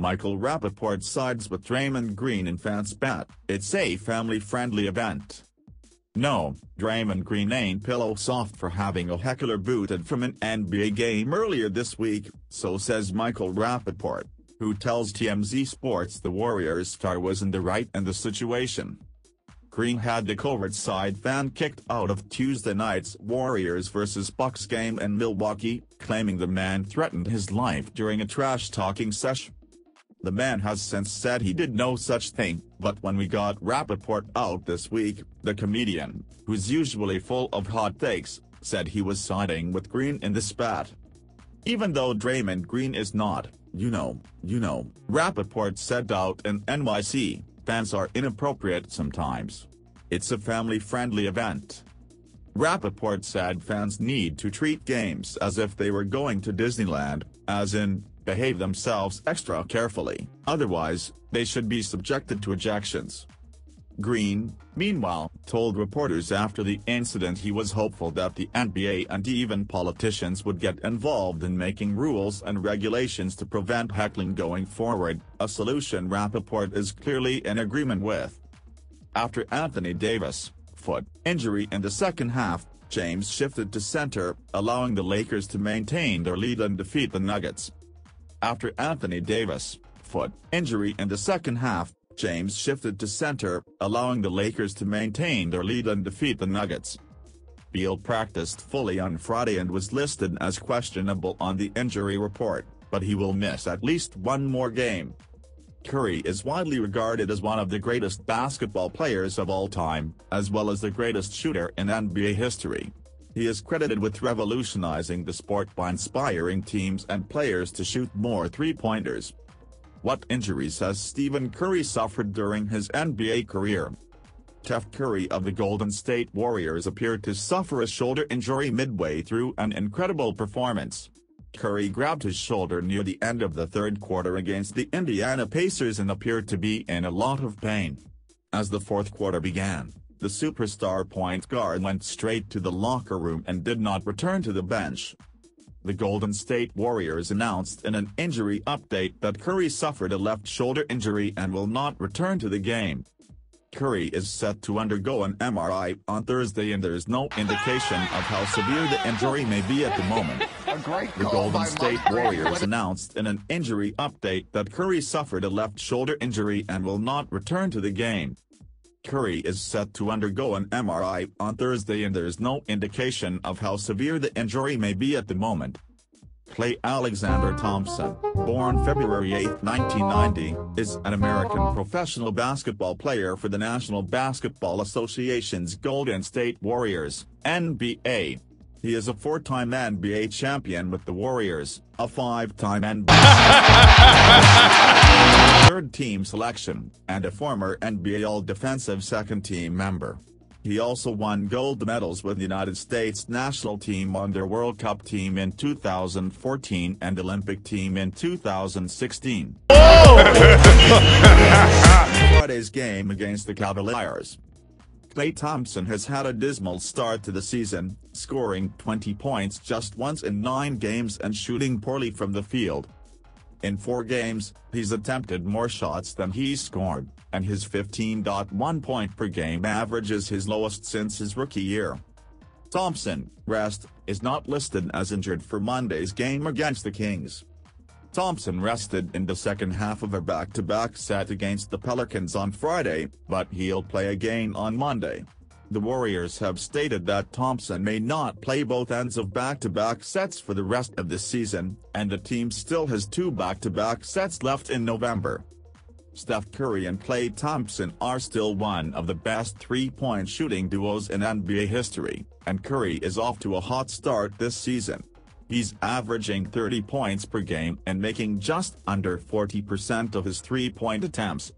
Michael Rapaport sides with Draymond Green in fan Spat. It's a family-friendly event. No, Draymond Green ain't pillow soft for having a heckler booted from an NBA game earlier this week, so says Michael Rapaport, who tells TMZ Sports the Warriors star was in the right in the situation. Green had the courtside fan kicked out of Tuesday night's Warriors vs Bucks game in Milwaukee, claiming the man threatened his life during a trash-talking session. The man has since said he did no such thing, but when we got Rapaport out this week, the comedian, who's usually full of hot takes, said he was siding with Green in the spat. Even though Draymond Green is not, you know, Rapaport said out in NYC, fans are inappropriate sometimes. It's a family-friendly event. Rapaport said fans need to treat games as if they were going to Disneyland, as in, behave themselves extra carefully, otherwise, they should be subjected to ejections. Green, meanwhile, told reporters after the incident he was hopeful that the NBA and even politicians would get involved in making rules and regulations to prevent heckling going forward, a solution Rapaport is clearly in agreement with. After Anthony Davis' foot injury in the second half, James shifted to center, allowing the Lakers to maintain their lead and defeat the Nuggets. After Anthony Davis' foot injury in the second half, James shifted to center, allowing the Lakers to maintain their lead and defeat the Nuggets. Beal practiced fully on Friday and was listed as questionable on the injury report, but he will miss at least one more game. Curry is widely regarded as one of the greatest basketball players of all time, as well as the greatest shooter in NBA history. He is credited with revolutionizing the sport by inspiring teams and players to shoot more three-pointers. What injuries has Stephen Curry suffered during his NBA career? Steph Curry of the Golden State Warriors appeared to suffer a shoulder injury midway through an incredible performance. Curry grabbed his shoulder near the end of the third quarter against the Indiana Pacers and appeared to be in a lot of pain. As the fourth quarter began, the superstar point guard went straight to the locker room and did not return to the bench. The Golden State Warriors announced in an injury update that Curry suffered a left shoulder injury and will not return to the game. Curry is set to undergo an MRI on Thursday and there is no indication of how severe the injury may be at the moment. The Golden State Warriors announced in an injury update that Curry suffered a left shoulder injury and will not return to the game. Curry is set to undergo an MRI on Thursday and there is no indication of how severe the injury may be at the moment. Klay Alexander Thompson, born February 8, 1990, is an American professional basketball player for the National Basketball Association's Golden State Warriors, NBA. He is a four-time NBA champion with the Warriors, a five-time NBA third-team selection, and a former NBA All-Defensive second-team member. He also won gold medals with the United States national team on their World Cup team in 2014 and Olympic team in 2016. Friday's game against the Cavaliers. Klay Thompson has had a dismal start to the season, scoring 20 points just once in 9 games and shooting poorly from the field. In 4 games, he's attempted more shots than he's scored, and his 15.1 point per game average is his lowest since his rookie year. Thompson, rest, is not listed as injured for Monday's game against the Kings. Thompson rested in the second half of a back-to-back set against the Pelicans on Friday, but he'll play again on Monday. The Warriors have stated that Thompson may not play both ends of back-to-back sets for the rest of the season, and the team still has 2 back-to-back sets left in November. Steph Curry and Klay Thompson are still one of the best three-point shooting duos in NBA history, and Curry is off to a hot start this season. He's averaging 30 points per game and making just under 40% of his three-point attempts,